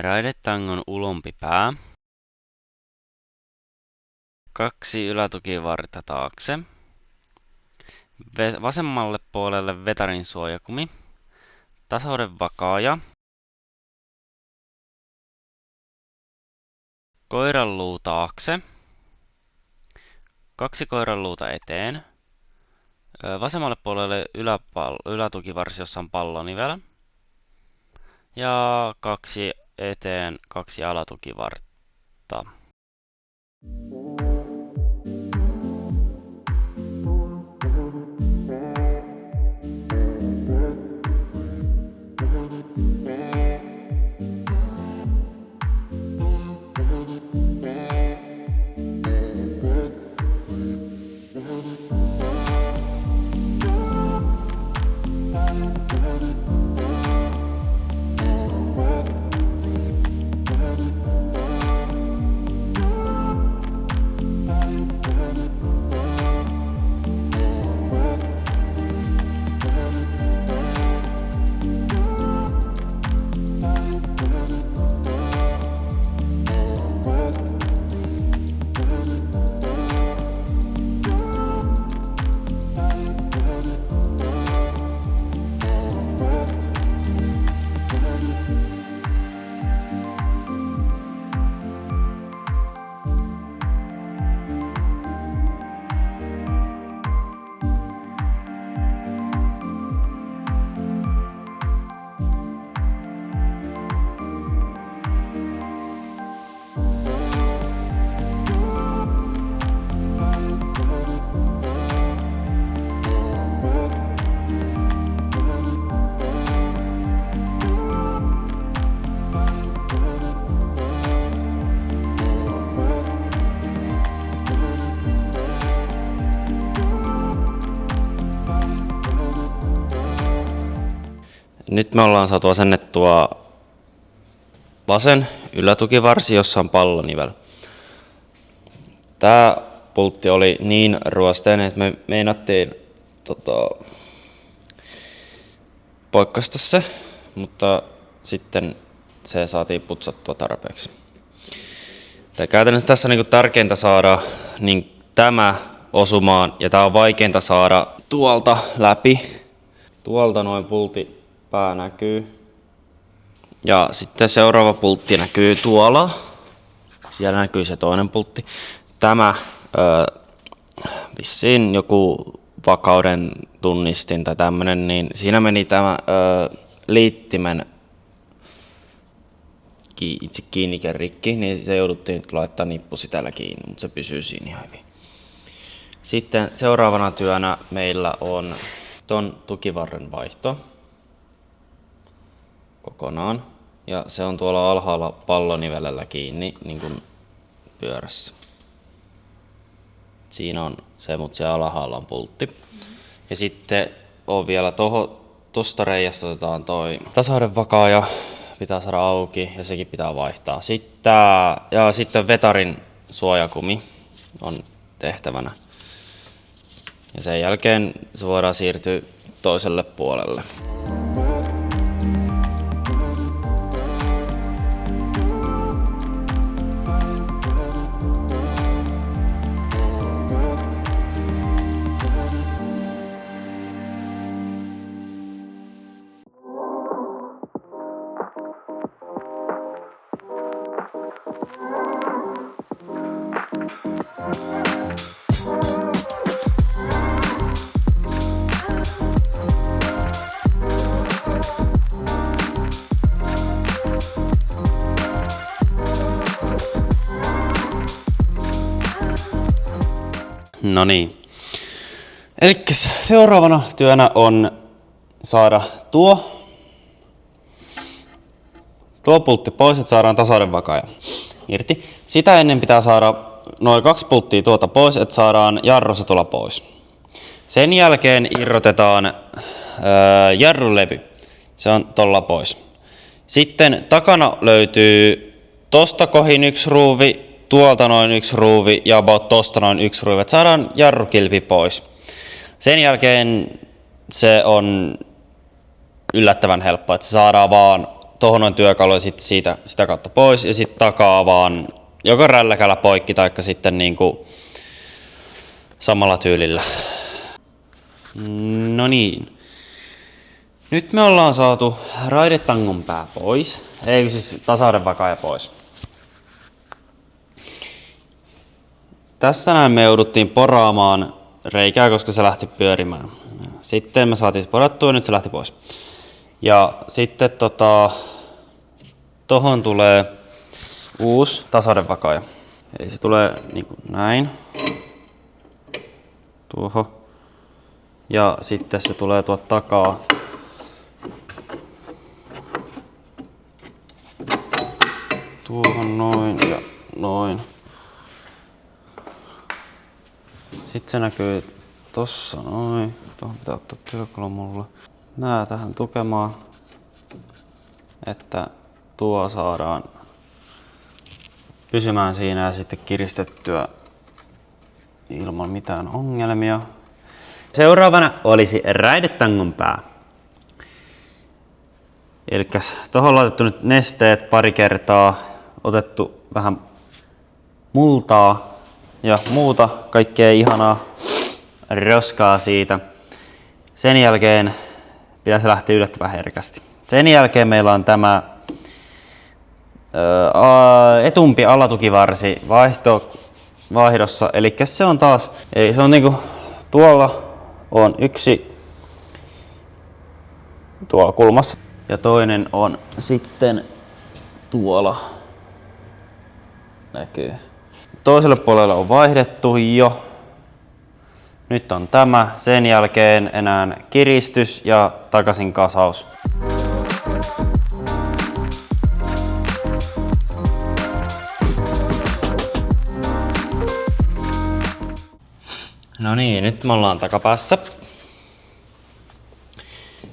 Raidetangon ulompi pää. 2 ylätukivartta taakse. Vasemmalle puolelle vetarin suojakumi. Tasauden vakaaja. Koiranluu taakse. 2 koiranluuta eteen. Vasemmalle puolelle ylätukivarsi, jossa on pallonivel. Ja 2 eteen, 2 alatukivartta. Nyt me ollaan saatu asennettua vasen ylätukivarsi, jossa on pallonivel. Tää pultti oli niin ruosteinen, että me meinattiin poikkaista se, mutta sitten se saatiin putsattua tarpeeksi. Käytännössä tässä on niinku tärkeintä saada niin tämä osumaan, ja tää on vaikeinta saada tuolta läpi. Tuolta noin pultti pää näkyy. Ja sitten seuraava pultti näkyy tuolla. Siellä näkyy se toinen pultti. Tämä vissiin joku vakauden tunnistin tai tämmönen, niin siinä meni tämä liittimen itse kiinnike rikki, niin se jouduttiin laittaa nippusi tällä kiinni, mutta se pysyy siinä ihan hyvin. Sitten seuraavana työnä meillä on ton tukivarren vaihto kokonaan. Ja se on tuolla alhaalla pallonivelellä kiinni, niin kuin pyörässä. Siinä on se, mutta siellä alhaalla on pultti. Ja sitten on vielä tosta reiästä otetaan toi tasauden vakaaja, pitää saada auki ja sekin pitää vaihtaa. Sitten vetarin suojakumi on tehtävänä. Ja sen jälkeen se voidaan siirtyä toiselle puolelle. No niin. Elikkäs seuraavana työnä on saada tuo pultti pois, että saadaan tasauden vakaaja irti. Sitä ennen pitää saada noin 2 pulttia tuota pois, että saadaan jarrusatula pois. Sen jälkeen irrotetaan jarrulevy. Se on tolla pois. Sitten takana löytyy tosta kohin 1 ruuvi, tuolta noin 1 ruuvi ja about tosta noin 1 ruuvi. Et saadaan jarrukilpi pois. Sen jälkeen se on yllättävän helppo, että se saadaan vaan tohon noin työkalu ja sitten sitä kautta pois ja sitten takaa vaan joko rälläkällä poikki taikka sitten niinku samalla tyylillä. No niin. Nyt me ollaan saatu raidetangon pää pois, ei siis tasauden vakaaja pois. Tästä näin me jouduttiin poraamaan reikää, koska se lähti pyörimään. Sitten me saatiin porattua ja nyt se lähti pois. Ja sitten tohon tulee uusi tasauden vakaaja. Eli se tulee niin kuin näin. Tuohon. Ja sitten se tulee tuolta takaa. Tuohon noin ja noin. Sitten se näkyy tossa noin. Tuohon pitää ottaa työkalu mulle. Nää tähän tukemaan, että tuo saadaan pysymään siinä ja sitten kiristettyä ilman mitään ongelmia. Seuraavana olisi raidetangon pää. Elikkäs tohon laitettu nyt nesteet pari kertaa, otettu vähän multaa ja muuta kaikkea ihanaa roskaa siitä. Sen jälkeen pitäisi lähteä yllättävän herkästi. Sen jälkeen meillä on tämä etumpi alatukivarsi vaihdossa. Eli se on taas, se on niinku tuolla on yksi tuolla kulmassa ja toinen on sitten tuolla. Näkyy. Toiselle puolelle on vaihdettu jo. Nyt on tämä. Sen jälkeen enää kiristys ja takaisin kasaus. No niin, nyt me ollaan takapäässä.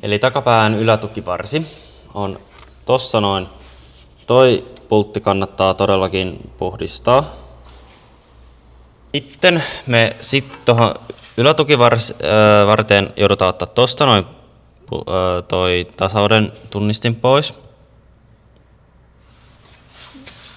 Eli takapään ylätukivarsi on tossa noin. Toi pultti kannattaa todellakin puhdistaa. Sitten me tuohon ylätukivarteen joudutaan ottaa tosta noin toi tasauden tunnistin pois.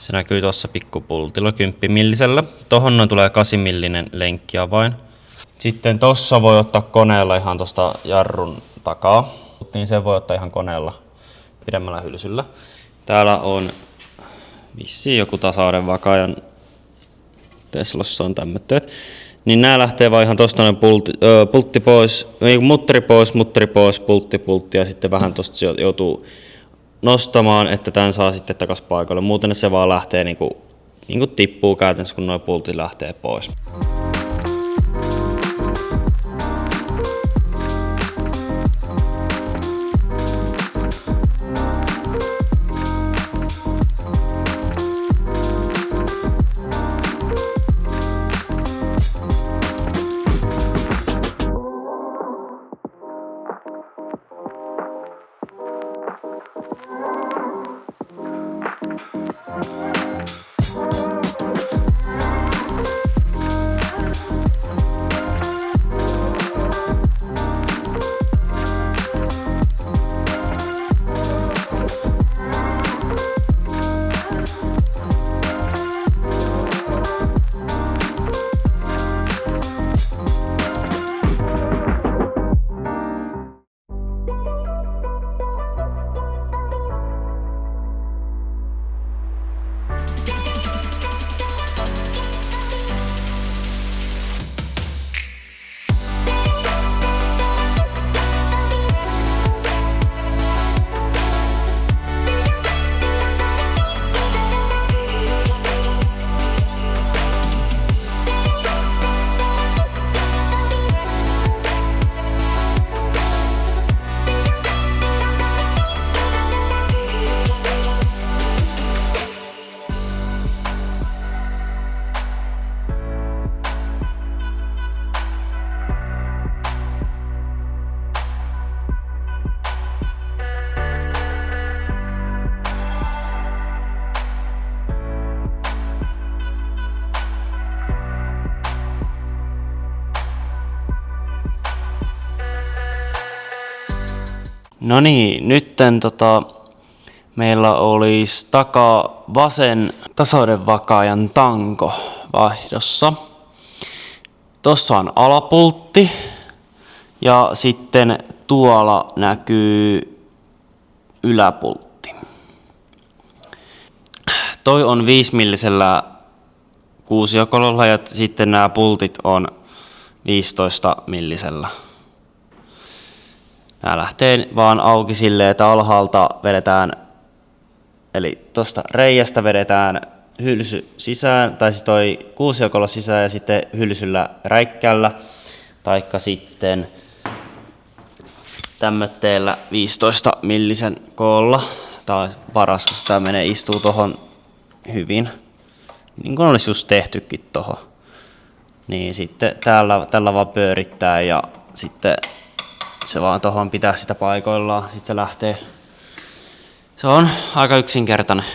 Se näkyy tuossa pikkupultilla 10 millisellä. Tohon noin tulee 8 millinen lenkkiavain. Sitten tossa voi ottaa koneella ihan tosta jarrun takaa. Niin se voi ottaa ihan koneella pidemmällä hylsyllä. Täällä on vissiin joku tasauden vakaajan. Teslassa on tämmötöt. Niin nää lähtee vaan ihan tosta noin pultti pois, mutteri pois, pultti ja sitten vähän tosta joutuu nostamaan, että tän saa sitten takas paikalle. Muuten se vaan lähtee niinku tippuu käytännössä, kun nuo pultit lähtee pois. No niin, nytten meillä olisi vasen tasaudenvakaajan tanko vaihdossa. Tossa on alapultti ja sitten tuolla näkyy yläpultti. Toi on 5 millisellä kuusiokololla ja sitten nämä pultit on 15 millisellä. Nämä lähtee vaan auki silleen, että alhaalta vedetään, eli tuosta reiästä vedetään hylsy sisään, tai siis toi kuusiokolo sisään ja sitten hylsyllä räikkällä, taikka sitten tämmötteellä 15 millisen koolla. Tää on paras, koska tää istuu tohon hyvin, niin kuin olisi just tehtykin tohon. Niin sitten tällä vaan pyörittää ja sitten se vaan tohon pitää sitä paikoillaan, sitten se lähtee. Se on aika yksinkertainen.